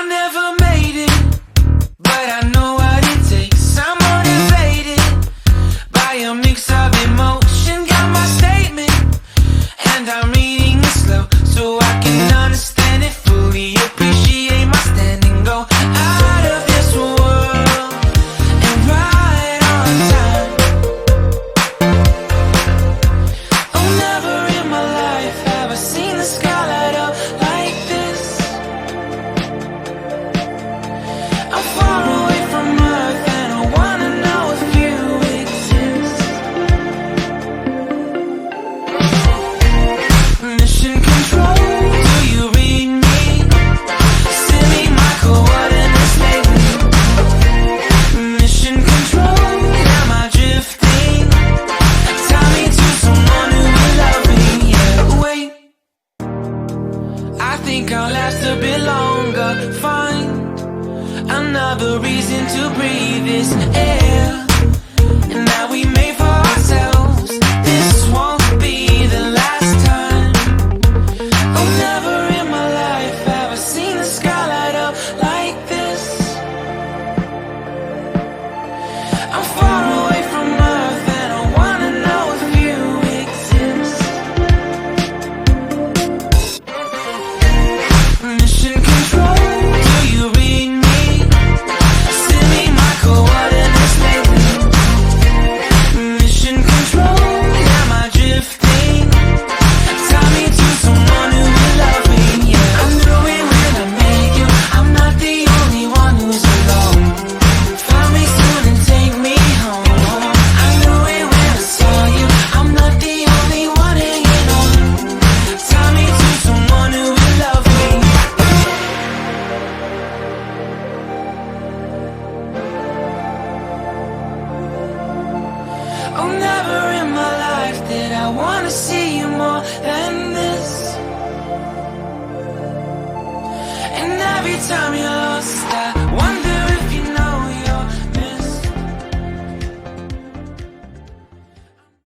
never made it, but I know what it takes. I'm motivated by a mix of emotion. Got my statement, and I'm reading it slow so I can understand it fully. Appreciate my standing, go out of this world and right on time. Oh, never in my life have I seen the sky light up like this. I'm far away from Earth and I wanna know if you exist. Mission control, do you read me? Send me my coordinates lately. Mission control, am I drifting? Tie me to someone who will love me. Yeah, wait, I think I'll last a bit longer. Find another reason to breathe this air. And now we made for ourselves. This won't be the last time. Oh, never in my life have I seen the sky light up like this. I'm far away from Earth and I wanna know if you exist. Mission control, do you read me? Send me my coordinates lately. Mission control, am I drifting? Tie me to someone who will love me. Yeah, I knew it when I met you. I'm not the only one who's alone. Find me soon and take me home. I knew it when I saw you. I'm not the only one hanging on. Tie me to someone who will love me. Oh, never in my life did I wanna see you more than this. And every time you